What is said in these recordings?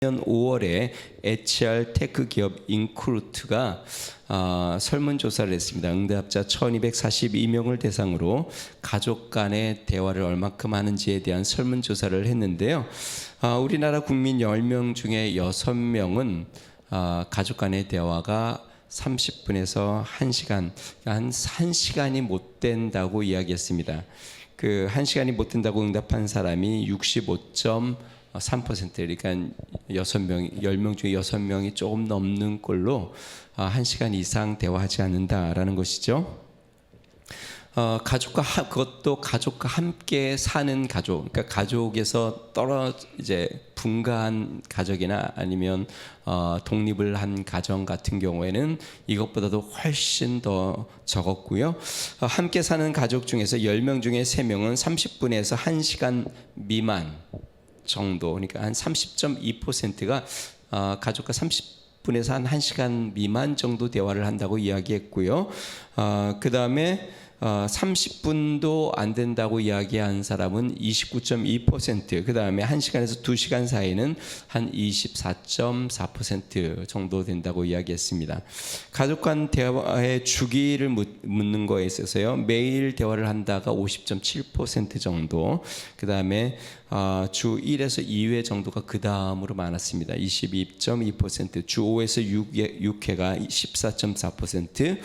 2020년 5월에 HR 테크 기업 인크루트가 설문조사를 했습니다. 응답자 1242명을 대상으로 가족 간의 대화를 얼마큼 하는지에 대한 설문조사를 했는데요. 우리나라 국민 10명 중에 6명은 가족 간의 대화가 30분에서 1시간, 한 1시간이 못 된다고 이야기했습니다. 그 1시간이 못 된다고 응답한 사람이 65.3%, 그러니까 10명 중에 6명이 조금 넘는 꼴로 1시간 이상 대화하지 않는다라는 것이죠. 그것도 가족과 함께 사는 가족, 그러니까 가족에서 이제 분가한 가족이나 아니면 독립을 한 가정 같은 경우에는 이것보다도 훨씬 더 적었고요. 함께 사는 가족 중에서 10명 중에 3명은 30분에서 1시간 미만 정도, 그러니까 한 30.2%가 가족과 30분에서 한 1시간 미만 정도 대화를 한다고 이야기했고요. 그 다음에 30분도 안 된다고 이야기한 사람은 29.2%, 그 다음에 1시간에서 2시간 사이는 한 24.4% 정도 된다고 이야기했습니다. 가족 간 대화의 주기를 묻는 거에 있어서요, 매일 대화를 한다가 50.7% 정도, 그 다음에 주 1에서 2회 정도가 그 다음으로 많았습니다. 22.2%, 주 5에서 6회가 14.4%,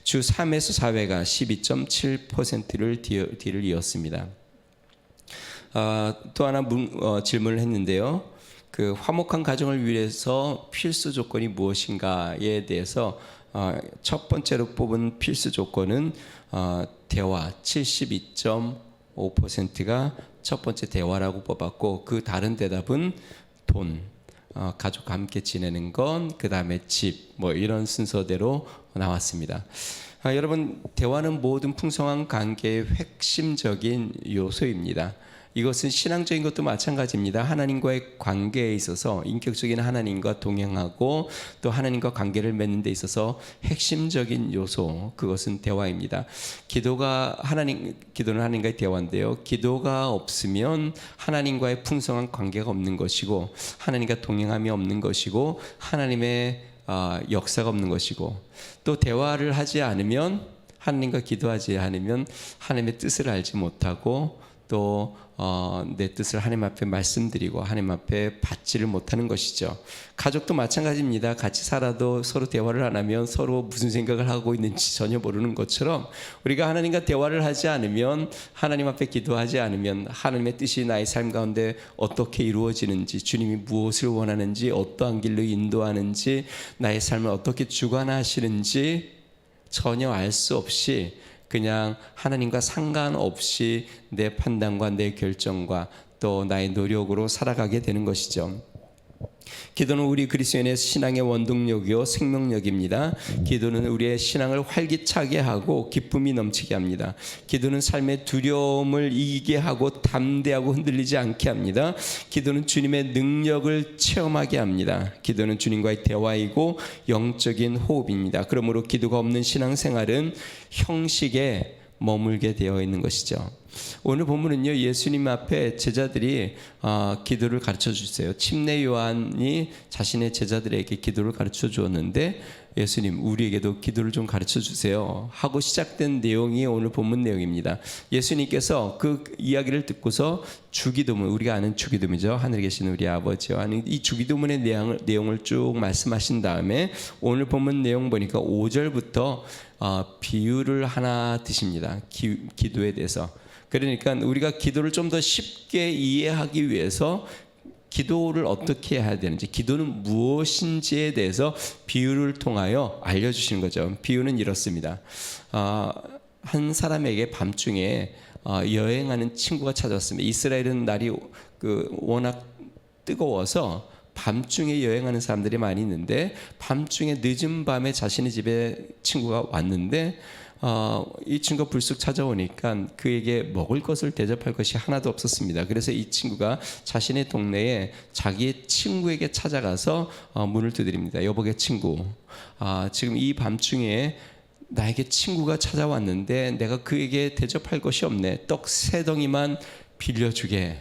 주 3에서 4회가 12.7%를 뒤를 이었습니다. 또 하나 질문을 했는데요. 그 화목한 가정을 위해서 필수 조건이 무엇인가에 대해서 첫 번째로 뽑은 필수 조건은 대화, 72.5%가 첫 번째 대화라고 뽑았고, 그 다른 대답은 돈, 가족과 함께 지내는 건, 그 다음에 집, 이런 순서대로 나왔습니다. 여러분, 대화는 모든 풍성한 관계의 핵심적인 요소입니다. 이것은 신앙적인 것도 마찬가지입니다. 하나님과의 관계에 있어서 인격적인 하나님과 동행하고 또 하나님과 관계를 맺는 데 있어서 핵심적인 요소, 그것은 대화입니다. 기도는 하나님과의 대화인데요, 기도가 없으면 하나님과의 풍성한 관계가 없는 것이고, 하나님과 동행함이 없는 것이고, 하나님의 역사가 없는 것이고, 또 대화를 하지 않으면, 하나님과 기도하지 않으면 하나님의 뜻을 알지 못하고, 또 내 뜻을 하나님 앞에 말씀드리고 하나님 앞에 받지를 못하는 것이죠. 가족도 마찬가지입니다. 같이 살아도 서로 대화를 안 하면 서로 무슨 생각을 하고 있는지 전혀 모르는 것처럼, 우리가 하나님과 대화를 하지 않으면, 하나님 앞에 기도하지 않으면 하나님의 뜻이 나의 삶 가운데 어떻게 이루어지는지, 주님이 무엇을 원하는지, 어떠한 길로 인도하는지, 나의 삶을 어떻게 주관하시는지 전혀 알 수 없이 그냥 하나님과 상관없이 내 판단과 내 결정과 또 나의 노력으로 살아가게 되는 것이죠. 기도는 우리 그리스도인의 신앙의 원동력이요 생명력입니다. 기도는 우리의 신앙을 활기차게 하고 기쁨이 넘치게 합니다. 기도는 삶의 두려움을 이기게 하고 담대하고 흔들리지 않게 합니다. 기도는 주님의 능력을 체험하게 합니다. 기도는 주님과의 대화이고 영적인 호흡입니다. 그러므로 기도가 없는 신앙생활은 형식에 머물게 되어 있는 것이죠. 오늘 본문은요, 예수님 앞에 제자들이 기도를 가르쳐 주세요. 침례 요한이 자신의 제자들에게 기도를 가르쳐 주었는데, 예수님, 우리에게도 기도를 좀 가르쳐 주세요 하고 시작된 내용이 오늘 본문 내용입니다. 예수님께서 그 이야기를 듣고서 주기도문, 우리가 아는 주기도문이죠, 하늘에 계신 우리 아버지와 하는 이 주기도문의 내용을 쭉 말씀하신 다음에 오늘 본문 내용 보니까 5절부터 비유를 하나 드십니다. 기도에 대해서. 그러니까 우리가 기도를 좀 더 쉽게 이해하기 위해서 기도를 어떻게 해야 되는지, 기도는 무엇인지에 대해서 비유를 통하여 알려주시는 거죠. 비유는 이렇습니다. 한 사람에게 밤중에 여행하는 친구가 찾아왔습니다. 이스라엘은 날이 워낙 뜨거워서 밤중에 여행하는 사람들이 많이 있는데, 밤중에 늦은 밤에 자신의 집에 친구가 왔는데, 이 친구가 불쑥 찾아오니까 그에게 먹을 것을 대접할 것이 하나도 없었습니다. 그래서 이 친구가 자신의 동네에 자기의 친구에게 찾아가서 문을 두드립니다. 여보게 친구, 지금 이 밤중에 나에게 친구가 찾아왔는데 내가 그에게 대접할 것이 없네. 떡 3덩이만 빌려주게.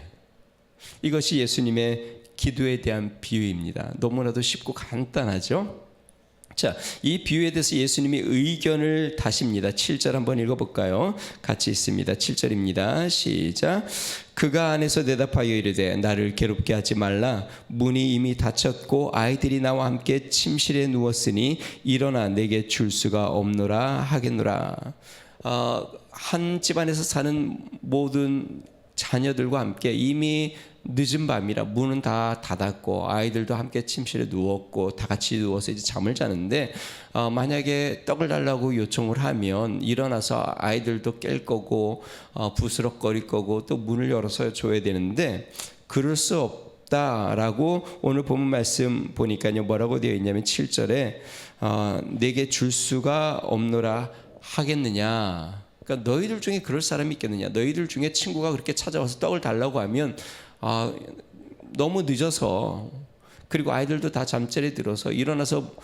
이것이 예수님의 기도에 대한 비유입니다. 너무나도 쉽고 간단하죠? 자, 이 비유에 대해서 예수님이 의견을 다십니다. 7절 한번 읽어볼까요? 같이 있습니다. 7절입니다. 시작. 그가 안에서 대답하여 이르되 나를 괴롭게 하지 말라. 문이 이미 닫혔고 아이들이 나와 함께 침실에 누웠으니 일어나 내게 줄 수가 없노라 하겠노라. 한 집안에서 사는 모든 자녀들과 함께 이미 늦은 밤이라 문은 다 닫았고 아이들도 함께 침실에 누웠고 다 같이 누워서 이제 잠을 자는데 만약에 떡을 달라고 요청을 하면 일어나서 아이들도 깰 거고 부스럭거릴 거고 또 문을 열어서 줘야 되는데 그럴 수 없다라고 오늘 본문 말씀 보니까요 뭐라고 되어 있냐면 7절에 내게 줄 수가 없노라 하겠느냐. 그러니까 너희들 중에 그럴 사람이 있겠느냐. 너희들 중에 친구가 그렇게 찾아와서 떡을 달라고 하면 너무 늦어서 그리고 아이들도 다 잠자리에 들어서 일어나서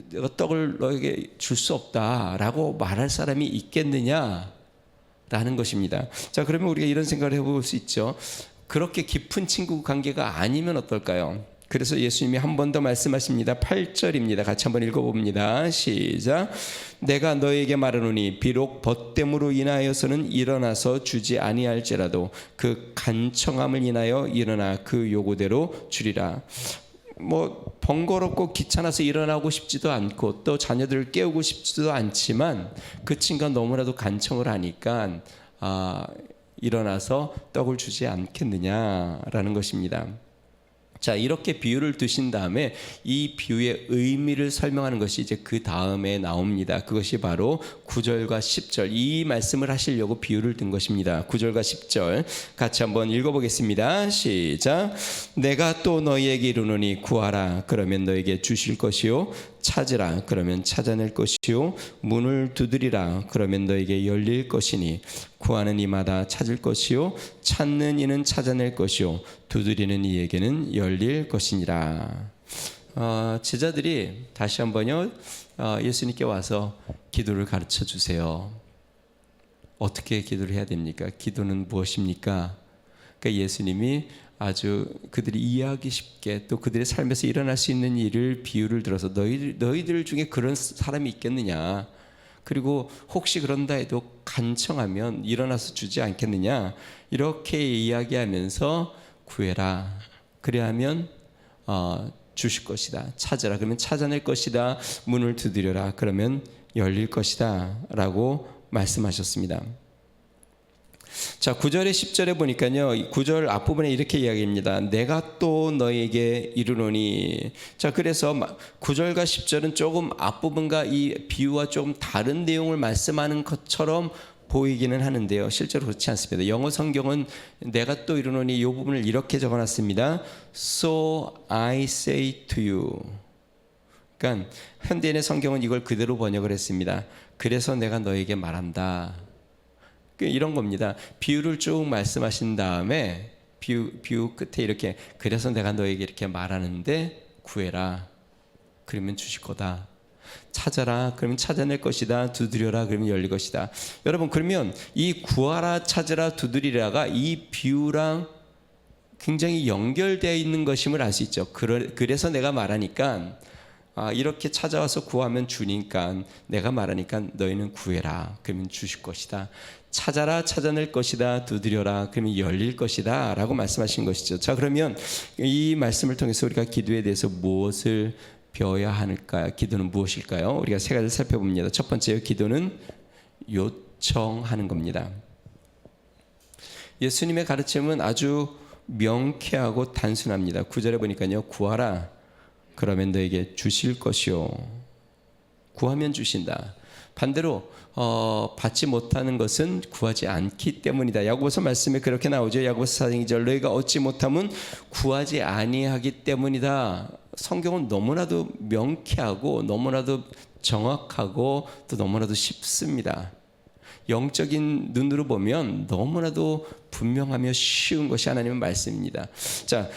내가 떡을 너에게 줄 수 없다라고 말할 사람이 있겠느냐라는 것입니다. 자, 그러면 우리가 이런 생각을 해볼 수 있죠. 그렇게 깊은 친구 관계가 아니면 어떨까요? 그래서 예수님이 한 번 더 말씀하십니다. 8절입니다. 같이 한번 읽어봅니다. 시작. 내가 너에게 말하노니 비록 벗됨으로 인하여서는 일어나서 주지 아니할지라도 그 간청함을 인하여 일어나 그 요구대로 주리라. 뭐 번거롭고 귀찮아서 일어나고 싶지도 않고 또 자녀들을 깨우고 싶지도 않지만 그 친구가 너무나도 간청을 하니까 일어나서 떡을 주지 않겠느냐라는 것입니다. 자, 이렇게 비유를 두신 다음에 이 비유의 의미를 설명하는 것이 이제 그 다음에 나옵니다. 그것이 바로 9절과 10절 이 말씀을 하시려고 비유를 든 것입니다. 9절과 10절 같이 한번 읽어보겠습니다. 시작. 내가 또 너희에게 이르노니 구하라 그러면 너에게 주실 것이요 찾으라 그러면 찾아낼 것이요 문을 두드리라 그러면 너에게 열릴 것이니 구하는 이마다 찾을 것이요 찾는 이는 찾아낼 것이요 두드리는 이에게는 열릴 것이니라. 제자들이 다시 한번요 예수님께 와서 기도를 가르쳐 주세요. 어떻게 기도를 해야 됩니까? 기도는 무엇입니까? 그러니까 예수님이 아주 그들이 이해하기 쉽게 또 그들의 삶에서 일어날 수 있는 일을 비유를 들어서 너희들 중에 그런 사람이 있겠느냐, 그리고 혹시 그런다 해도 간청하면 일어나서 주지 않겠느냐, 이렇게 이야기하면서 구해라 그래야 하면 주실 것이다, 찾으라 그러면 찾아낼 것이다, 문을 두드려라 그러면 열릴 것이다 라고 말씀하셨습니다. 자, 9절에 10절에 보니까요 9절 앞부분에 이렇게 이야기합니다. 내가 또 너에게 이르노니. 자, 그래서 9절과 10절은 조금 앞부분과 이 비유와 조금 다른 내용을 말씀하는 것처럼 보이기는 하는데요 실제로 그렇지 않습니다. 영어 성경은 내가 또 이르노니 이 부분을 이렇게 적어놨습니다. So I say to you. 그러니까 현대인의 성경은 이걸 그대로 번역을 했습니다. 그래서 내가 너에게 말한다. 이런 겁니다. 비유를 쭉 말씀하신 다음에 비유 끝에 이렇게 그래서 내가 너에게 이렇게 말하는데 구해라 그러면 주실 거다, 찾아라 그러면 찾아낼 것이다, 두드려라 그러면 열릴 것이다. 여러분, 그러면 이 구하라 찾으라 두드리라가 이 비유랑 굉장히 연결되어 있는 것임을 알 수 있죠. 그래서 내가 말하니까 이렇게 찾아와서 구하면 주니까 내가 말하니까 너희는 구해라 그러면 주실 것이다, 찾아라 찾아낼 것이다, 두드려라 그러면 열릴 것이다 라고 말씀하신 것이죠. 자, 그러면 이 말씀을 통해서 우리가 기도에 대해서 무엇을 배워야 하는가, 기도는 무엇일까요? 우리가 세 가지를 살펴봅니다. 첫 번째, 기도는 요청하는 겁니다. 예수님의 가르침은 아주 명쾌하고 단순합니다. 9절에 보니까요 구하라 그러면 너에게 주실 것이요, 구하면 주신다. 반대로 받지 못하는 것은 구하지 않기 때문이다. 야고보서 말씀에 그렇게 나오죠. 야고보서 4장 2절 너희가 얻지 못함은 구하지 아니하기 때문이다. 성경은 너무나도 명쾌하고 너무나도 정확하고 또 너무나도 쉽습니다. 영적인 눈으로 보면 너무나도 분명하며 쉬운 것이 하나님의 말씀입니다. 자,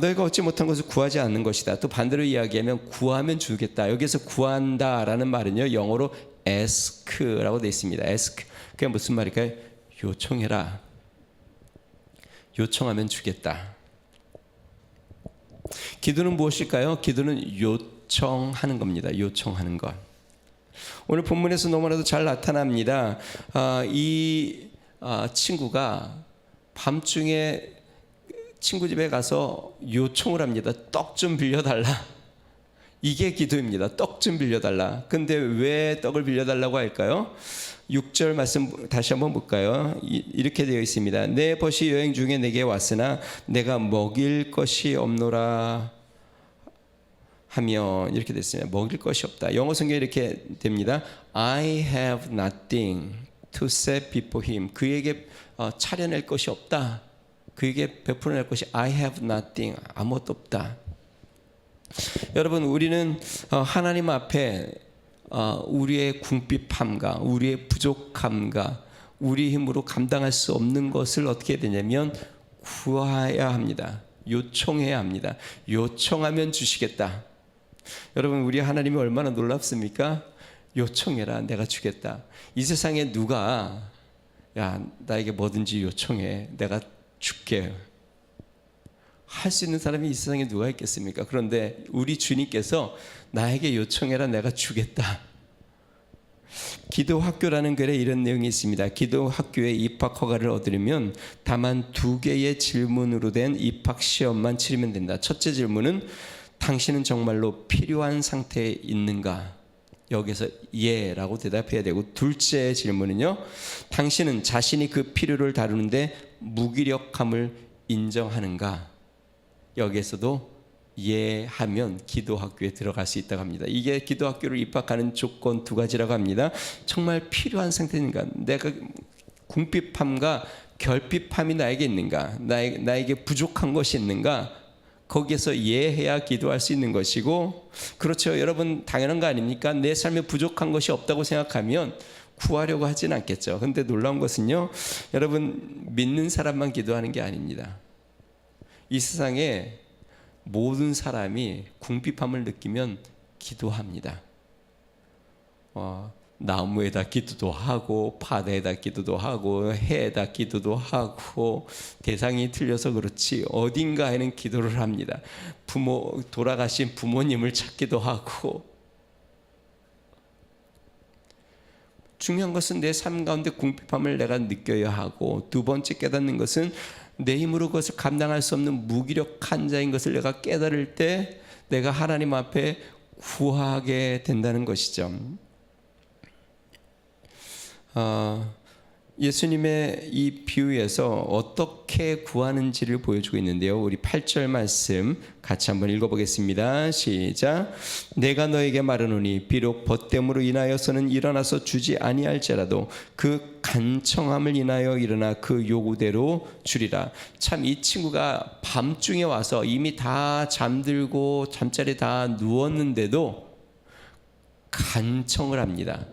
너희가 얻지 못한 것을 구하지 않는 것이다. 또 반대로 이야기하면 구하면 주겠다. 여기서 구한다라는 말은요 영어로 ask라고 되어 있습니다. ask, 그게 무슨 말일까요? 요청해라. 요청하면 주겠다. 기도는 무엇일까요? 기도는 요청하는 겁니다. 요청하는 것. 오늘 본문에서 너무나도 잘 나타납니다. 이 친구가 밤중에 친구 집에 가서 요청을 합니다. 떡 좀 빌려달라. 이게 기도입니다. 떡 좀 빌려달라. 근데 왜 떡을 빌려달라고 할까요? 6절 말씀 다시 한번 볼까요? 이렇게 되어 있습니다. 내 벗이 여행 중에 내게 왔으나 내가 먹일 것이 없노라 하면, 이렇게 됐습니다. 먹일 것이 없다. 영어 성경에 이렇게 됩니다. I have nothing to set before him. 그에게 차려낼 것이 없다. 그에게 베풀어낼 것이 I have nothing. 아무것도 없다. 여러분, 우리는 하나님 앞에 우리의 궁핍함과 우리의 부족함과 우리 힘으로 감당할 수 없는 것을 어떻게 해야 되냐면 구해야 합니다. 요청해야 합니다. 요청하면 주시겠다. 여러분, 우리 하나님이 얼마나 놀랍습니까? 요청해라, 내가 주겠다. 이 세상에 누가 야, 나에게 뭐든지 요청해, 내가 줄게, 할 수 있는 사람이 이 세상에 누가 있겠습니까? 그런데 우리 주님께서 나에게 요청해라, 내가 주겠다. 기도학교라는 글에 이런 내용이 있습니다. 기도학교에 입학 허가를 얻으려면 다만 2개의 질문으로 된 입학 시험만 치르면 된다. 첫째 질문은 당신은 정말로 필요한 상태에 있는가? 여기서 예라고 대답해야 되고, 둘째 질문은요, 당신은 자신이 그 필요를 다루는데 무기력함을 인정하는가? 여기에서도 예 하면 기도학교에 들어갈 수 있다고 합니다. 이게 기도학교를 입학하는 조건 2가지라고 합니다. 정말 필요한 상태인가? 내가 궁핍함과 결핍함이 나에게 있는가? 나에게 부족한 것이 있는가? 거기에서 예해야 기도할 수 있는 것이고, 그렇죠, 여러분, 당연한 거 아닙니까? 내 삶에 부족한 것이 없다고 생각하면 구하려고 하진 않겠죠. 그런데 놀라운 것은요, 여러분, 믿는 사람만 기도하는 게 아닙니다. 이 세상에 모든 사람이 궁핍함을 느끼면 기도합니다. 나무에다 기도도 하고, 바다에다 기도도 하고, 해에다 기도도 하고, 대상이 틀려서 그렇지 어딘가에는 기도를 합니다. 돌아가신 부모님을 찾기도 하고. 중요한 것은 내 삶 가운데 궁핍함을 내가 느껴야 하고, 2번째 깨닫는 것은 내 힘으로 그것을 감당할 수 없는 무기력한 자인 것을 내가 깨달을 때 내가 하나님 앞에 구하게 된다는 것이죠. 예수님의 이 비유에서 어떻게 구하는지를 보여주고 있는데요. 우리 8절 말씀 같이 한번 읽어보겠습니다. 시작. 내가 너에게 말하노니 비록 벗됨으로 인하여서는 일어나서 주지 아니할지라도 그 간청함을 인하여 일어나 그 요구대로 주리라. 참, 이 친구가 밤중에 와서 이미 다 잠들고 잠자리에 다 누웠는데도 간청을 합니다.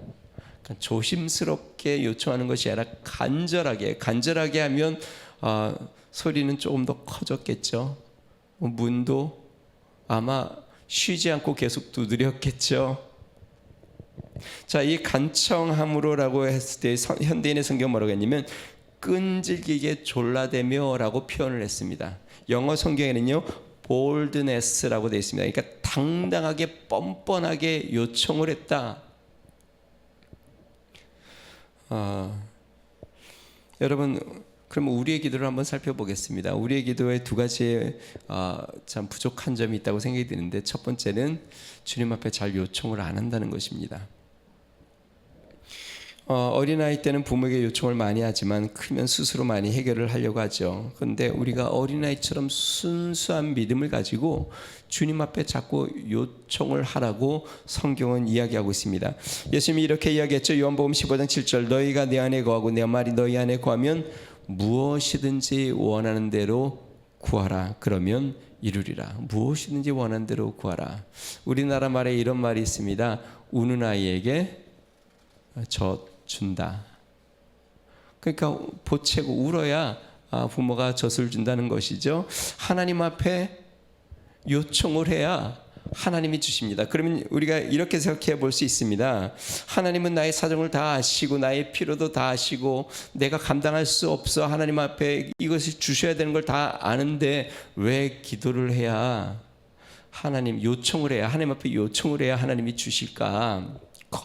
조심스럽게 요청하는 것이 아니라 간절하게 하면 소리는 조금 더 커졌겠죠. 문도 아마 쉬지 않고 계속 두드렸겠죠. 자, 이 간청함으로라고 했을 때 현대인의 성경 뭐라고 했냐면 끈질기게 졸라대며라고 표현을 했습니다. 영어 성경에는요 boldness라고 되어 있습니다. 그러니까 당당하게 뻔뻔하게 요청을 했다. 여러분, 그러면 우리의 기도를 한번 살펴보겠습니다. 우리의 기도에 2가지의 참 부족한 점이 있다고 생각이 드는데, 첫 번째는 주님 앞에 잘 요청을 안 한다는 것입니다. 어린아이 때는 부모에게 요청을 많이 하지만 크면 스스로 많이 해결을 하려고 하죠. 그런데 우리가 어린아이처럼 순수한 믿음을 가지고 주님 앞에 자꾸 요청을 하라고 성경은 이야기하고 있습니다. 예수님이 이렇게 이야기했죠. 요한복음 15장 7절 너희가 내 안에 거하고 내 말이 너희 안에 거하면 무엇이든지 원하는 대로 구하라. 그러면 이루리라. 무엇이든지 원하는 대로 구하라. 우리나라 말에 이런 말이 있습니다. 우는 아이에게 젖 준다. 그러니까 보채고 울어야 부모가 젖을 준다는 것이죠. 하나님 앞에 요청을 해야 하나님이 주십니다. 그러면 우리가 이렇게 생각해 볼 수 있습니다. 하나님은 나의 사정을 다 아시고 나의 필요도 다 아시고 내가 감당할 수 없어 하나님 앞에 이것을 주셔야 되는 걸 다 아는데 왜 기도를 해야 하나님 요청을 해야, 하나님 앞에 요청을 해야 하나님이 주실까?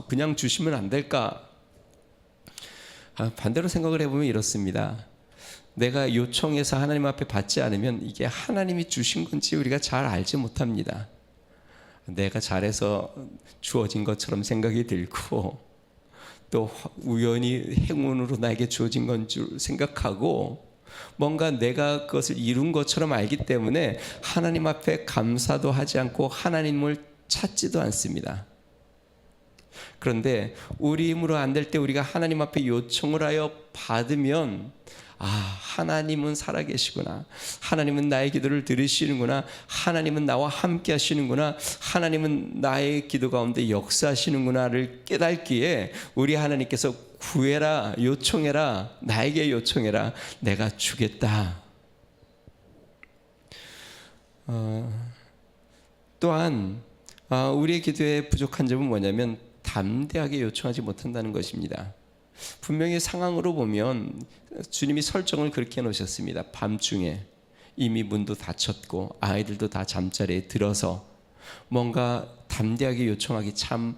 그냥 주시면 안 될까? 반대로 생각을 해보면 이렇습니다. 내가 요청해서 하나님 앞에 받지 않으면 이게 하나님이 주신 건지 우리가 잘 알지 못합니다. 내가 잘해서 주어진 것처럼 생각이 들고, 또 우연히 행운으로 나에게 주어진 건 줄 생각하고, 뭔가 내가 그것을 이룬 것처럼 알기 때문에 하나님 앞에 감사도 하지 않고 하나님을 찾지도 않습니다. 그런데 우리 힘으로 안 될 때 우리가 하나님 앞에 요청을 하여 받으면, 하나님은 살아계시구나, 하나님은 나의 기도를 들으시는구나, 하나님은 나와 함께 하시는구나, 하나님은 나의 기도 가운데 역사하시는구나를 깨닫기에 우리 하나님께서 구해라, 요청해라, 나에게 요청해라, 내가 주겠다. 또한 우리의 기도에 부족한 점은 뭐냐면 담대하게 요청하지 못한다는 것입니다. 분명히 상황으로 보면 주님이 설정을 그렇게 해놓으셨습니다. 밤중에 이미 문도 닫혔고 아이들도 다 잠자리에 들어서 뭔가 담대하게 요청하기 참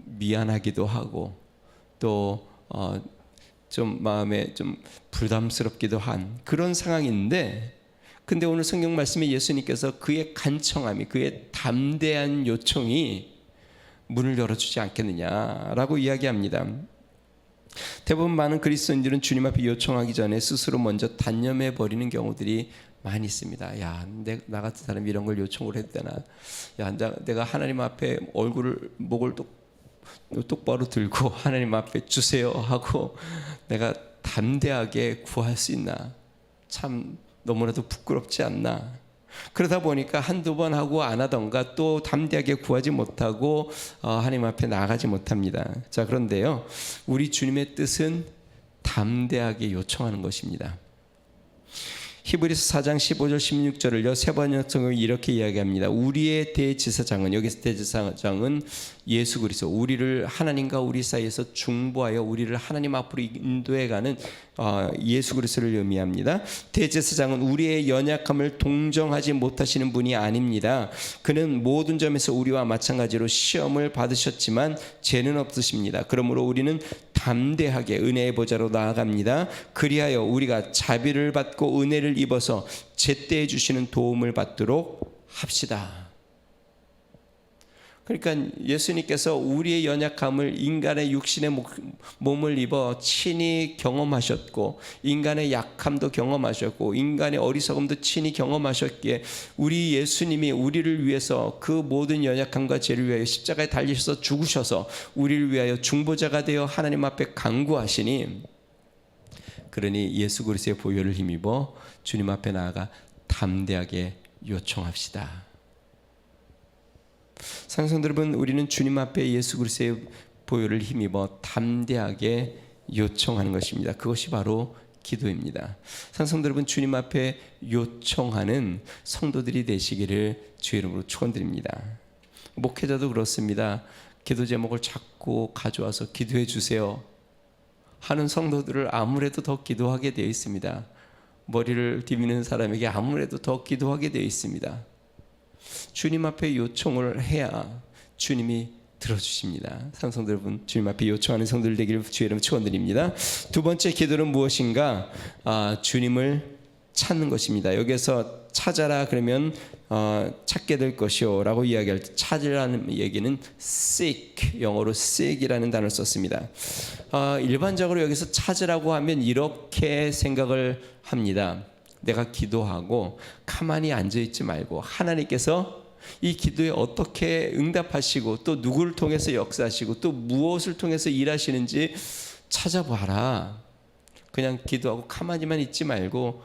미안하기도 하고, 또 좀 마음에 좀 부담스럽기도 한 그런 상황인데, 근데 오늘 성경 말씀에 예수님께서 그의 간청함이, 그의 담대한 요청이 문을 열어주지 않겠느냐라고 이야기합니다. 대부분 많은 그리스도인들은 주님 앞에 요청하기 전에 스스로 먼저 단념해 버리는 경우들이 많이 있습니다. 나 같은 사람이 이런 걸 요청을 해도 되나? 내가 하나님 앞에 목을 똑바로 들고 하나님 앞에 주세요 하고 내가 담대하게 구할 수 있나? 참 너무나도 부끄럽지 않나? 그러다 보니까 한두 번 하고 안 하던가 또 담대하게 구하지 못하고 하나님 앞에 나아가지 못합니다. 자, 그런데요, 우리 주님의 뜻은 담대하게 요청하는 것입니다. 히브리서 4장 15절 16절을요 세 번역성을 이렇게 이야기합니다. 우리의 대제사장은, 여기서 대제사장은 예수 그리스도, 우리를 하나님과 우리 사이에서 중보하여 우리를 하나님 앞으로 인도해가는 예수 그리스도를 의미합니다. 대제사장은 우리의 연약함을 동정하지 못하시는 분이 아닙니다. 그는 모든 점에서 우리와 마찬가지로 시험을 받으셨지만 죄는 없으십니다. 그러므로 우리는 담대하게 은혜의 보좌로 나아갑니다. 그리하여 우리가 자비를 받고 은혜를 입어서 제때에 주시는 도움을 받도록 합시다. 그러니까 예수님께서 우리의 연약함을 인간의 육신의 몸을 입어 친히 경험하셨고, 인간의 약함도 경험하셨고, 인간의 어리석음도 친히 경험하셨기에 우리 예수님이 우리를 위해서 그 모든 연약함과 죄를 위하여 십자가에 달리셔서 죽으셔서 우리를 위하여 중보자가 되어 하나님 앞에 간구하시니, 그러니 예수 그리스도의 보혈을 힘입어 주님 앞에 나아가 담대하게 요청합시다. 사랑하는 여러분, 우리는 주님 앞에 예수 그리스도의 보혈을 힘입어 담대하게 요청하는 것입니다. 그것이 바로 기도입니다. 사랑하는 여러분, 주님 앞에 요청하는 성도들이 되시기를 주의 이름으로 축원드립니다. 목회자도 그렇습니다. 기도 제목을 자꾸 가져와서 기도해 주세요 하는 성도들을 아무래도 더 기도하게 되어 있습니다. 머리를 디미는 사람에게 아무래도 더 기도하게 되어 있습니다. 주님 앞에 요청을 해야 주님이 들어주십니다. 성도 여러분, 주님 앞에 요청하는 성도들 되기를 주의 이름으로 축원드립니다. 두 번째 기도는 무엇인가? 주님을 찾는 것입니다. 여기서 찾아라 그러면 찾게 될 것이요 라고 이야기할 때, 찾으라는 얘기는 seek, 영어로 seek이라는 단어를 썼습니다. 일반적으로 여기서 찾으라고 하면 이렇게 생각을 합니다. 내가 기도하고 가만히 앉아있지 말고 하나님께서 이 기도에 어떻게 응답하시고 또 누구를 통해서 역사하시고 또 무엇을 통해서 일하시는지 찾아봐라. 그냥 기도하고 가만히만 있지 말고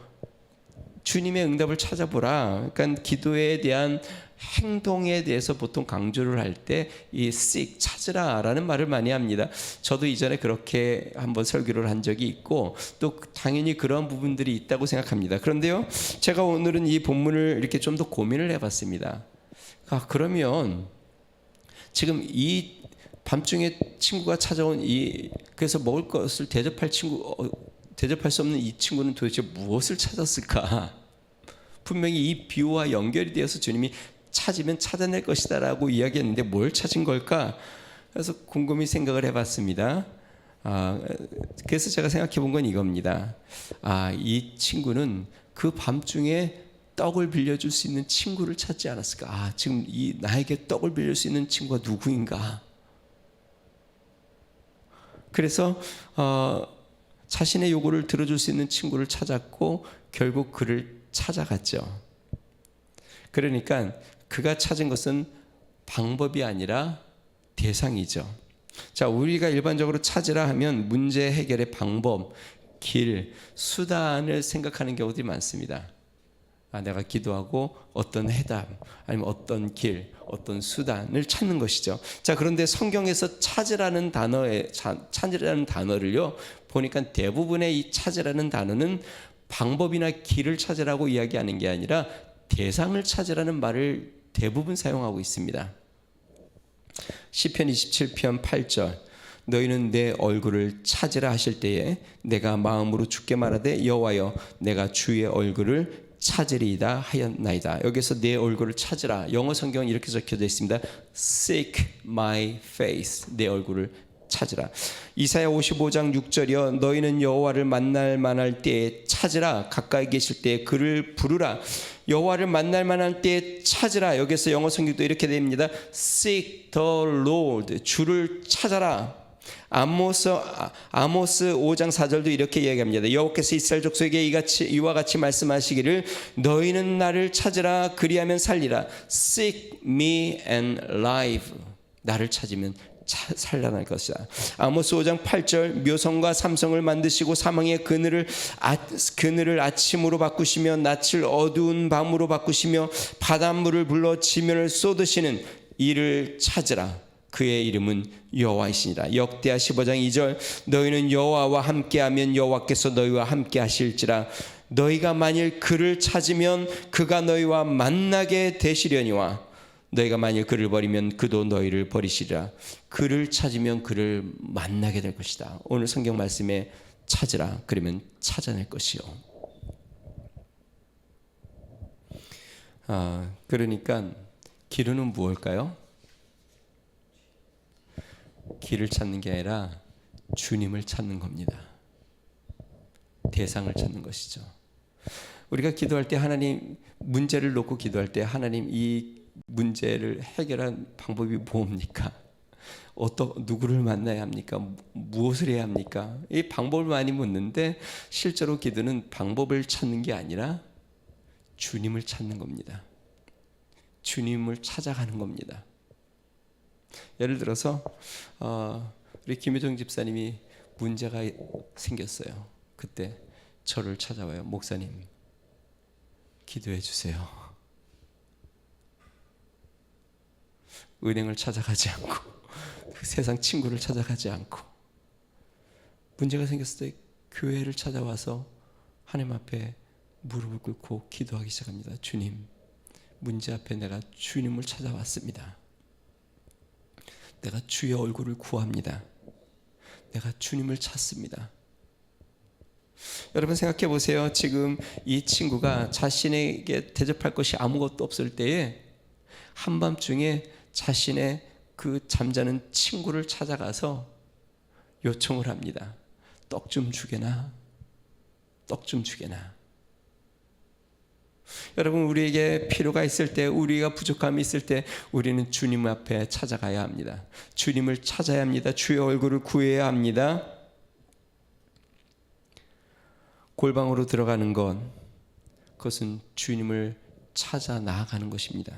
주님의 응답을 찾아보라. 그러니까 기도에 대한 행동에 대해서 보통 강조를 할 때 이 seek, 찾으라라는 말을 많이 합니다. 저도 이전에 그렇게 한번 설교를 한 적이 있고 또 당연히 그런 부분들이 있다고 생각합니다. 그런데요, 제가 오늘은 이 본문을 이렇게 좀 더 고민을 해봤습니다. 그러면 지금 이 밤중에 친구가 찾아온 그래서 먹을 것을 대접할 수 없는 이 친구는 도대체 무엇을 찾았을까? 분명히 이 비유와 연결이 되어서 주님이 찾으면 찾아낼 것이다라고 이야기했는데 뭘 찾은 걸까? 그래서 곰곰이 생각을 해봤습니다. 그래서 제가 생각해 본 건 이겁니다. 이 친구는 그 밤중에 떡을 빌려줄 수 있는 친구를 찾지 않았을까? 지금 나에게 떡을 빌릴 수 있는 친구가 누구인가? 그래서 자신의 요구를 들어줄 수 있는 친구를 찾았고 결국 그를 찾아갔죠. 그러니까 그가 찾은 것은 방법이 아니라 대상이죠. 자, 우리가 일반적으로 찾으라 하면 문제 해결의 방법, 길, 수단을 생각하는 경우들이 많습니다. 내가 기도하고 어떤 해답, 아니면 어떤 길, 어떤 수단을 찾는 것이죠. 자, 그런데 성경에서 찾으라는 단어를요, 보니까 대부분의 이 찾으라는 단어는 방법이나 길을 찾으라고 이야기하는 게 아니라 대상을 찾으라는 말을 대부분 사용하고 있습니다. 시편 27편 8절, 너희는 내 얼굴을 찾으라 하실 때에 내가 마음으로 주께 말하되 여호와여 내가 주의 얼굴을 찾으리이다 하였나이다. 여기서 내 얼굴을 찾으라, 영어 성경은 이렇게 적혀져 있습니다. Seek my face, 내 얼굴을 찾으라. 이사야 55장 6절이요, 너희는 여호와를 만날 만할 때에 찾으라, 가까이 계실 때에 그를 부르라. 여호와를 만날 만할 때에 찾으라. 여기서 영어 성경도 이렇게 됩니다. Seek the Lord, 주를 찾아라. 아모스 5장 4절도 이렇게 이야기합니다. 여호와께서 이스라엘 족속에게 이와 같이 말씀하시기를 너희는 나를 찾으라, 그리하면 살리라. Seek me and live, 나를 찾으면 살아날 것이다. 아모스 5장 8절, 묘성과 삼성을 만드시고 사망의 그늘을 아침으로 바꾸시며 낯을 어두운 밤으로 바꾸시며 바닷물을 불러 지면을 쏟으시는 이를 찾으라. 그의 이름은 여호와이시니라. 역대하 15장 2절, 너희는 여호와와 함께하면 여호와께서 너희와 함께 하실지라. 너희가 만일 그를 찾으면 그가 너희와 만나게 되시려니와 너희가 만일 그를 버리면 그도 너희를 버리시리라. 그를 찾으면 그를 만나게 될 것이다. 오늘 성경 말씀에 찾으라, 그러면 찾아낼 것이요. 그러니까 기르는 무엇일까요? 길을 찾는 게 아니라 주님을 찾는 겁니다. 대상을 찾는 것이죠. 우리가 기도할 때 하나님, 문제를 놓고 기도할 때 하나님 이 문제를 해결한 방법이 뭡니까? 누구를 만나야 합니까? 무엇을 해야 합니까? 이 방법을 많이 묻는데 실제로 기도는 방법을 찾는 게 아니라 주님을 찾는 겁니다. 주님을 찾아가는 겁니다. 예를 들어서 우리 김효정 집사님이 문제가 생겼어요. 그때 저를 찾아와요. 목사님, 기도해 주세요. 은행을 찾아가지 않고 세상 친구를 찾아가지 않고 문제가 생겼을 때 교회를 찾아와서 하나님 앞에 무릎을 꿇고 기도하기 시작합니다. 주님, 문제 앞에 내가 주님을 찾아왔습니다. 내가 주의 얼굴을 구합니다. 내가 주님을 찾습니다. 여러분 생각해 보세요. 지금 이 친구가 자신에게 대접할 것이 아무것도 없을 때에 한밤중에 자신의 그 잠자는 친구를 찾아가서 요청을 합니다. 떡 좀 주게나, 떡 좀 주게나. 여러분, 우리에게 필요가 있을 때, 우리가 부족함이 있을 때 우리는 주님 앞에 찾아가야 합니다. 주님을 찾아야 합니다. 주의 얼굴을 구해야 합니다. 골방으로 들어가는 것, 그것은 주님을 찾아 나아가는 것입니다.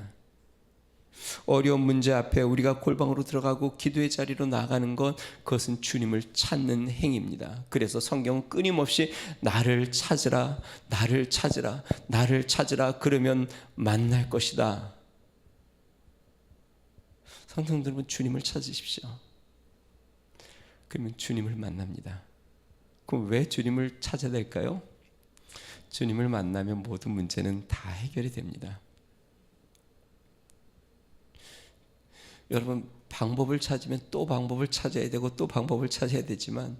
어려운 문제 앞에 우리가 골방으로 들어가고 기도의 자리로 나아가는 것, 그것은 주님을 찾는 행위입니다. 그래서 성경은 끊임없이 나를 찾으라, 나를 찾으라, 나를 찾으라, 그러면 만날 것이다. 성도 여러분, 주님을 찾으십시오. 그러면 주님을 만납니다. 그럼 왜 주님을 찾아야 될까요? 주님을 만나면 모든 문제는 다 해결이 됩니다. 여러분, 방법을 찾으면 또 방법을 찾아야 되고 또 방법을 찾아야 되지만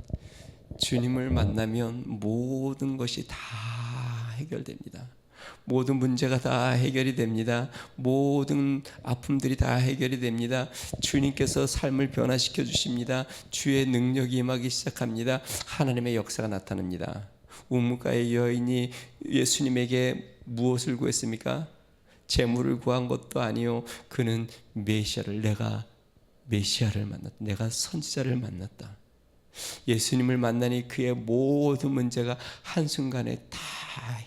주님을 만나면 모든 것이 다 해결됩니다. 모든 문제가 다 해결이 됩니다. 모든 아픔들이 다 해결이 됩니다. 주님께서 삶을 변화시켜 주십니다. 주의 능력이 임하기 시작합니다. 하나님의 역사가 나타납니다. 우물가의 여인이 예수님에게 무엇을 구했습니까? 재물을 구한 것도 아니요. 그는 내가 메시아를 만났다. 내가 선지자를 만났다. 예수님을 만나니 그의 모든 문제가 한순간에 다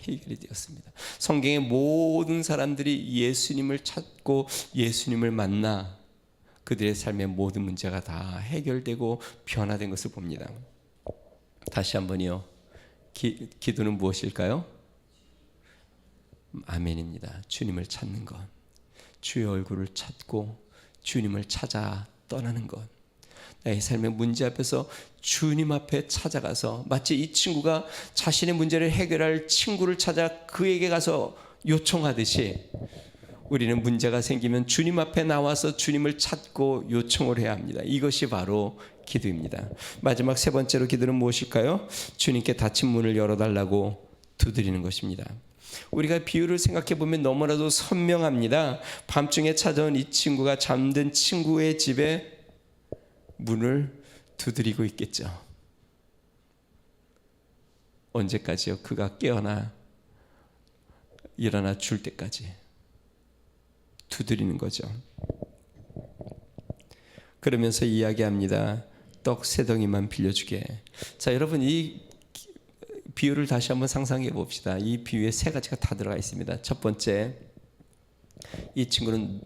해결이 되었습니다. 성경의 모든 사람들이 예수님을 찾고 예수님을 만나 그들의 삶의 모든 문제가 다 해결되고 변화된 것을 봅니다. 다시 한번요. 기도는 무엇일까요? 아멘입니다. 주님을 찾는 것. 주의 얼굴을 찾고 주님을 찾아 떠나는 것. 나의 삶의 문제 앞에서 주님 앞에 찾아가서 마치 이 친구가 자신의 문제를 해결할 친구를 찾아 그에게 가서 요청하듯이 우리는 문제가 생기면 주님 앞에 나와서 주님을 찾고 요청을 해야 합니다. 이것이 바로 기도입니다. 마지막 세 번째로 기도는 무엇일까요? 주님께 닫힌 문을 열어달라고 두드리는 것입니다. 우리가 비유를 생각해 보면 너무나도 선명합니다. 밤중에 찾아온 이 친구가 잠든 친구의 집에 문을 두드리고 있겠죠. 언제까지요? 그가 일어나 줄 때까지 두드리는 거죠. 그러면서 이야기합니다. 떡 3덩이만 빌려주게. 자, 여러분 이 비유를 다시 한번 상상해 봅시다. 이 비유에 3가지가 다 들어가 있습니다. 첫 번째, 이 친구는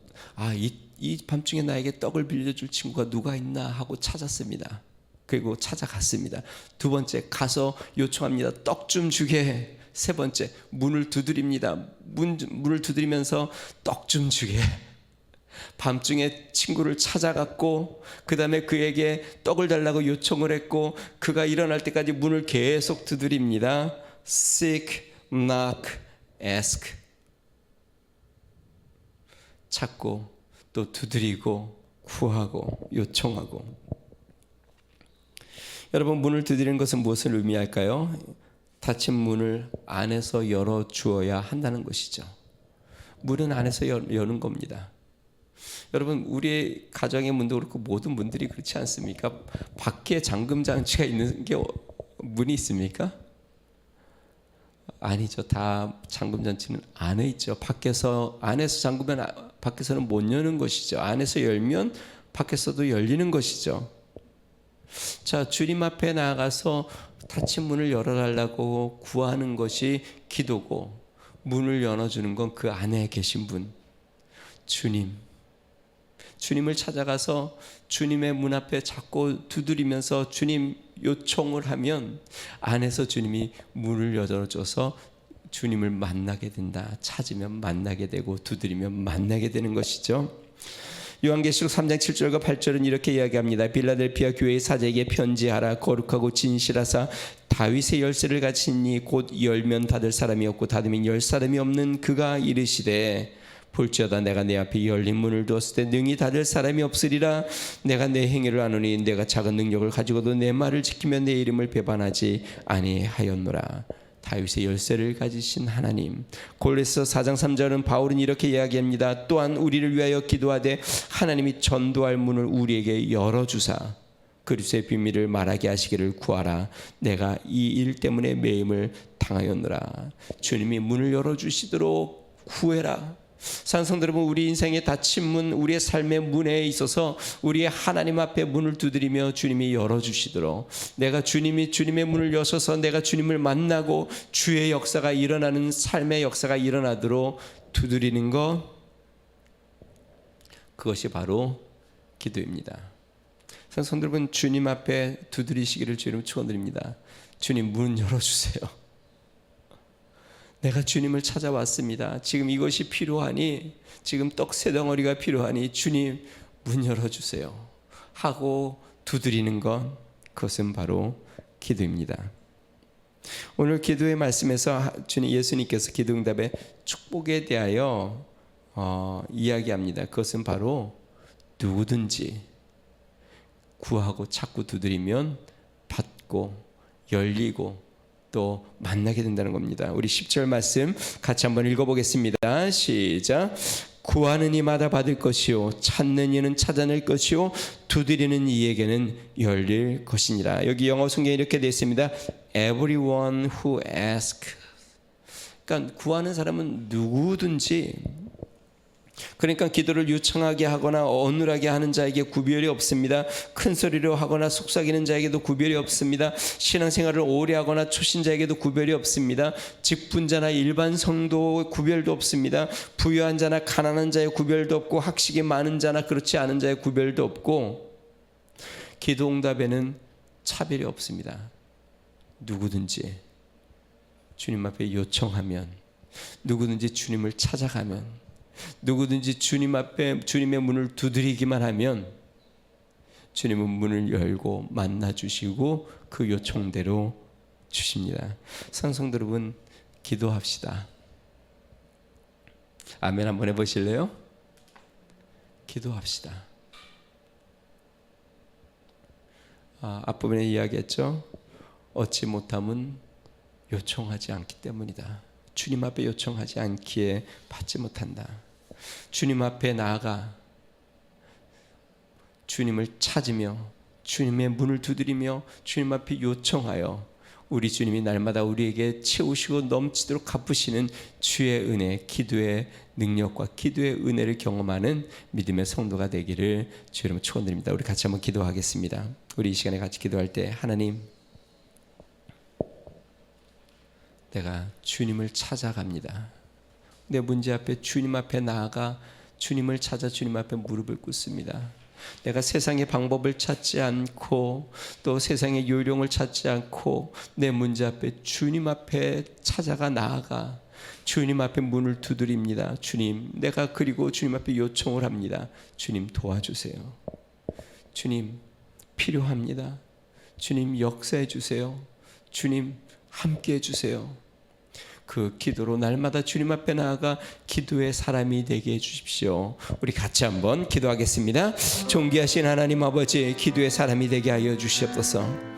이 밤중에 나에게 떡을 빌려줄 친구가 누가 있나 하고 찾았습니다. 그리고 찾아갔습니다. 두 번째, 가서 요청합니다. 떡 좀 주게. 세 번째, 문을 두드립니다. 문을 두드리면서 떡 좀 주게. 밤중에 친구를 찾아갔고 그 다음에 그에게 떡을 달라고 요청을 했고 그가 일어날 때까지 문을 계속 두드립니다. Seek, knock, ask. 찾고 또 두드리고 구하고 요청하고. 여러분, 문을 두드리는 것은 무엇을 의미할까요? 닫힌 문을 안에서 열어주어야 한다는 것이죠. 문은 안에서 여는 겁니다. 여러분, 우리의 가정의 문도 그렇고 모든 문들이 그렇지 않습니까? 밖에 잠금 장치가 있는 게 문이 있습니까? 아니죠. 다 잠금 장치는 안에 있죠. 안에서 잠그면 밖에서는 못 여는 것이죠. 안에서 열면 밖에서도 열리는 것이죠. 자, 주님 앞에 나아가서 닫힌 문을 열어달라고 구하는 것이 기도고, 문을 열어주는 건 그 안에 계신 분, 주님을 찾아가서 주님의 문 앞에 자꾸 두드리면서 주님 요청을 하면 안에서 주님이 문을 열어줘서 주님을 만나게 된다. 찾으면 만나게 되고 두드리면 만나게 되는 것이죠. 요한계시록 3장 7절과 8절은 이렇게 이야기합니다. 빌라델피아 교회의 사제에게 편지하라. 거룩하고 진실하사 다윗의 열쇠를 가지니 곧 열면 닫을 사람이 없고 닫으면 열 사람이 없는 그가 이르시되, 볼지어다 내가 내 앞에 열린 문을 두었을 때 능히 닫을 사람이 없으리라. 내가 내 행위를 아노니 내가 작은 능력을 가지고도 내 말을 지키며 내 이름을 배반하지 아니하였노라. 다윗의 열쇠를 가지신 하나님. 골로새 4장 3절은 바울은 이렇게 이야기합니다. 또한 우리를 위하여 기도하되 하나님이 전도할 문을 우리에게 열어주사 그리스도의 비밀을 말하게 하시기를 구하라. 내가 이 일 때문에 매임을 당하였노라. 주님이 문을 열어주시도록 구해라. 사랑하는 여러분, 우리 인생의 닫힌 문, 우리의 삶의 문에 있어서 우리의 하나님 앞에 문을 두드리며 주님이 열어주시도록, 내가 주님의 문을 여셔서 내가 주님을 만나고 주의 역사가 일어나는 삶의 역사가 일어나도록 두드리는 것, 그것이 바로 기도입니다. 사랑하는 여러분, 주님 앞에 두드리시기를 주님 축원드립니다. 주님, 문 열어주세요. 내가 주님을 찾아왔습니다. 지금 이것이 필요하니, 지금 떡 3덩어리가 필요하니 주님 문 열어주세요 하고 두드리는 것, 그것은 바로 기도입니다. 오늘 기도의 말씀에서 예수님께서 기도응답의 축복에 대하여 이야기합니다. 그것은 바로 누구든지 구하고 찾고 두드리면 받고 열리고 또 만나게 된다는 겁니다. 우리 10절 말씀 같이 한번 읽어보겠습니다. 시작. 구하는 이마다 받을 것이요 찾는 이는 찾아낼 것이요 두드리는 이에게는 열릴 것이니라. 여기 영어 성경에 이렇게 되어 있습니다. Everyone who asks. 그러니까 구하는 사람은 누구든지, 그러니까 기도를 유창하게 하거나 어눌하게 하는 자에게 구별이 없습니다. 큰 소리로 하거나 속삭이는 자에게도 구별이 없습니다. 신앙생활을 오래 하거나 초신자에게도 구별이 없습니다. 직분자나 일반 성도 구별도 없습니다. 부유한 자나 가난한 자의 구별도 없고, 학식이 많은 자나 그렇지 않은 자의 구별도 없고, 기도 응답에는 차별이 없습니다. 누구든지 주님 앞에 요청하면, 누구든지 주님을 찾아가면, 누구든지 주님 앞에 주님의 문을 두드리기만 하면 주님은 문을 열고 만나 주시고 그 요청대로 주십니다. 성도 여러분, 기도합시다. 아멘 한번 해보실래요? 기도합시다. 앞부분에 이야기했죠. 얻지 못함은 요청하지 않기 때문이다. 주님 앞에 요청하지 않기에 받지 못한다. 주님 앞에 나아가 주님을 찾으며 주님의 문을 두드리며 주님 앞에 요청하여 우리 주님이 날마다 우리에게 채우시고 넘치도록 갚으시는 주의 은혜, 기도의 능력과 기도의 은혜를 경험하는 믿음의 성도가 되기를 주 이름으로 축원드립니다. 우리 같이 한번 기도하겠습니다. 우리 이 시간에 같이 기도할 때, 하나님, 내가 주님을 찾아갑니다. 내 문제 앞에 주님 앞에 나아가 주님을 찾아 주님 앞에 무릎을 꿇습니다. 내가 세상의 방법을 찾지 않고 또 세상의 요령을 찾지 않고 내 문제 앞에 주님 앞에 찾아가 나아가 주님 앞에 문을 두드립니다. 주님, 내가 그리고 주님 앞에 요청을 합니다. 주님 도와주세요. 주님 필요합니다. 주님 역사해 주세요. 주님 함께 해주세요. 그 기도로 날마다 주님 앞에 나아가 기도의 사람이 되게 해주십시오. 우리 같이 한번 기도하겠습니다. 존귀하신 하나님 아버지, 기도의 사람이 되게 하여 주시옵소서.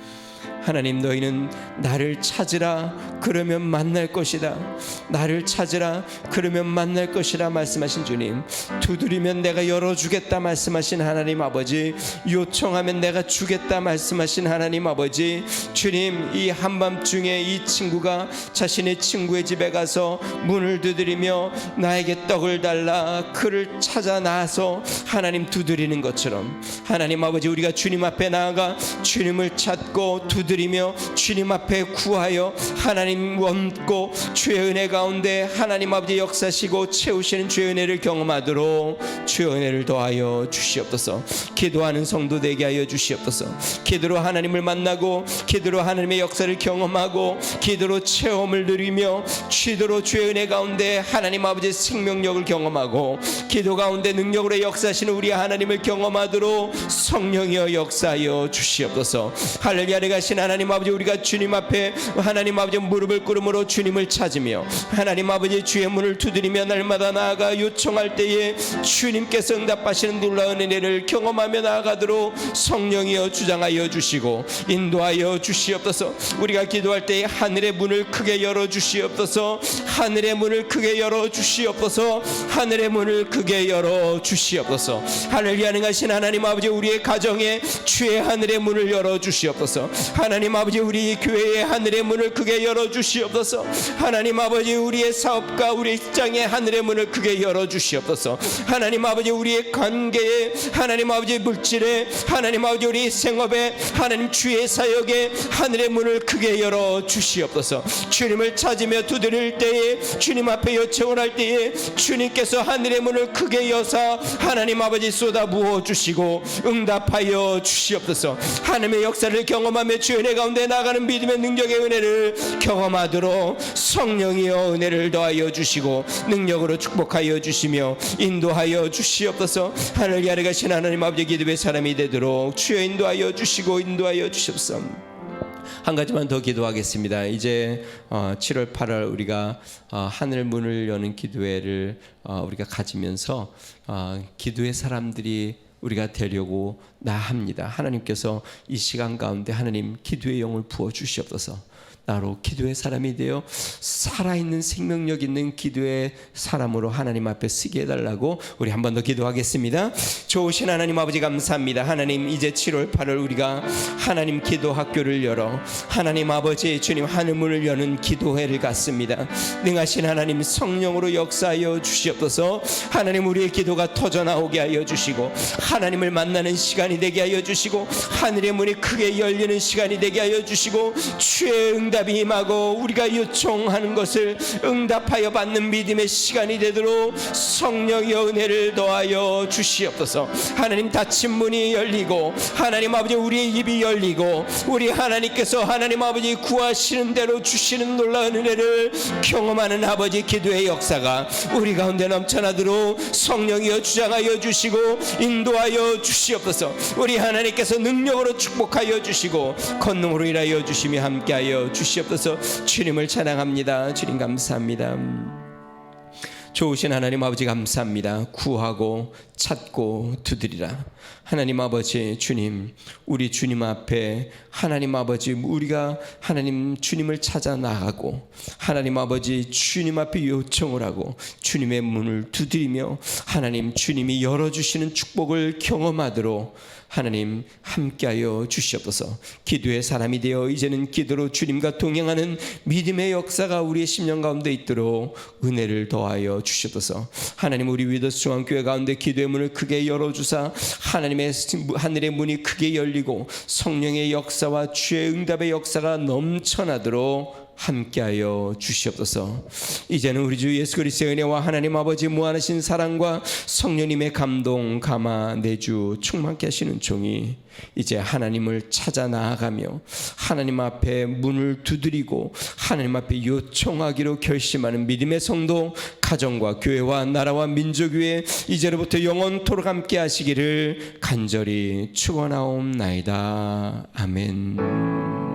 하나님, 너희는 나를 찾으라 그러면 만날 것이다. 나를 찾으라 그러면 만날 것이라 말씀하신 주님, 두드리면 내가 열어주겠다 말씀하신 하나님 아버지, 요청하면 내가 주겠다 말씀하신 하나님 아버지, 주님, 이 한밤중에 이 친구가 자신의 친구의 집에 가서 문을 두드리며 나에게 떡을 달라 그를 찾아 나와서 하나님 두드리는 것처럼, 하나님 아버지, 우리가 주님 앞에 나아가 주님을 찾고 두드리며 주님 앞에 구하여 하나님 원고 주의 은혜 가운데 하나님 아버지 역사시고 채우시는 주의 은혜를 경험하도록 주의 은혜를 더하여 주시옵소서. 기도하는 성도 되게 하여 주시옵소서. 기도로 하나님을 만나고 기도로 하나님의 역사를 경험하고 기도로 체험을 누리며 기도로 주의 은혜 가운데 하나님 아버지의 생명력을 경험하고 기도 가운데 능력으로 역사하시는 우리 하나님을 경험하도록 성령이여 역사하여 주시옵소서. 할렐루야. 가신 하나님 아버지, 우리가 주님 앞에 하나님 아버지 무릎을 꿇음으로 주님을 찾으며 하나님 아버지 주의 문을 두드리며 날마다 나아가 요청할 때에 주님께서 응답하시는 놀라운 은혜를 경험하며 나아가도록 성령이여 주장하여 주시고 인도하여 주시옵소서. 우리가 기도할 때에 하늘의 문을 크게 열어 주시옵소서. 하늘의 문을 크게 열어 주시옵소서. 하늘의 문을 크게 열어 주시옵소서. 할렐루야. 하신 하나님 아버지, 우리의 가정에 주의 하늘의 문을 열어 주시옵소서. 하나님 아버지, 우리 교회의 하늘의 문을 크게 열어 주시옵소서. 하나님 아버지, 우리의 사업과 우리의 직장의 하늘의 문을 크게 열어 주시옵소서. 하나님 아버지, 우리의 관계에 하나님 아버지 물질에 하나님 아버지 우리 생업에 하나님 주의 사역에 하늘의 문을 크게 열어 주시옵소서. 주님을 찾으며 두드릴 때에 주님 앞에 요청을 할 때에 주님께서 하늘의 문을 크게 여사 하나님 아버지 쏟아부어 주시고 응답하여 주시옵소서. 하나님의 역사를 경험하며 주의 은혜 가운데 나가는 믿음의 능력의 은혜를 경험하도록 성령이여 은혜를 더하여 주시고 능력으로 축복하여 주시며 인도하여 주시옵소서. 하늘 아래 가신 하나님 아버지, 기도의 사람이 되도록 주여 인도하여 주시고 인도하여 주시옵소서. 한 가지만 더 기도하겠습니다. 이제 7월 8월 우리가 하늘 문을 여는 기도회를 우리가 가지면서 기도의 사람들이 우리가 되려고 나합니다. 하나님께서 이 시간 가운데 하나님 기도의 영을 부어 주시옵소서. 나로 기도의 사람이 되어 살아있는 생명력 있는 기도의 사람으로 하나님 앞에 쓰게 해달라고 우리 한 번 더 기도하겠습니다. 좋으신 하나님 아버지 감사합니다. 하나님, 이제 7월 8월 우리가 하나님 기도 학교를 열어 하나님 아버지 주님 하늘문을 여는 기도회를 갖습니다. 능하신 하나님 성령으로 역사하여 주시옵소서. 하나님, 우리의 기도가 터져나오게 하여 주시고 하나님을 만나는 시간이 되게 하여 주시고 하늘의 문이 크게 열리는 시간이 되게 하여 주시고 주의 응답이 임하고 우리가 요청하는 것을 응답하여 받는 믿음의 시간이 되도록 성령의 은혜를 더하여 주시옵소서. 하나님, 닫힌 문이 열리고 하나님 아버지 우리의 입이 열리고 우리 하나님께서 하나님 아버지 구하시는 대로 주시는 놀라운 은혜를 경험하는 아버지 기도의 역사가 우리 가운데 넘쳐나도록 성령이여 주장하여 주시고 인도하여 주시옵소서. 우리 하나님께서 능력으로 축복하여 주시고 권능으로 일하여 주시며 함께하여 주시옵소서. 주님을 찬양합니다. 주님 감사합니다. 좋으신 하나님 아버지 감사합니다. 구하고 찾고 두드리라. 하나님 아버지 주님, 우리 주님 앞에 하나님 아버지 우리가 하나님 주님을 찾아 나가고 하나님 아버지 주님 앞에 요청을 하고 주님의 문을 두드리며 하나님 주님이 열어주시는 축복을 경험하도록 하나님 함께하여 주시옵소서. 기도의 사람이 되어 이제는 기도로 주님과 동행하는 믿음의 역사가 우리의 심령 가운데 있도록 은혜를 더하여 주시옵소서. 하나님, 우리 위더스 중앙교회 가운데 기도의 문을 크게 열어주사 하나님의 하늘의 문이 크게 열리고 성령의 역사와 주의 응답의 역사가 넘쳐나도록 함께하여 주시옵소서. 이제는 우리 주 예수 그리스도의 은혜와 하나님 아버지 무한하신 사랑과 성령님의 감동 감화 내주 충만케 하시는 종이 이제 하나님을 찾아 나아가며 하나님 앞에 문을 두드리고 하나님 앞에 요청하기로 결심하는 믿음의 성도, 가정과 교회와 나라와 민족 위에 이제로부터 영원토록 함께 하시기를 간절히 축원하옵나이다. 아멘.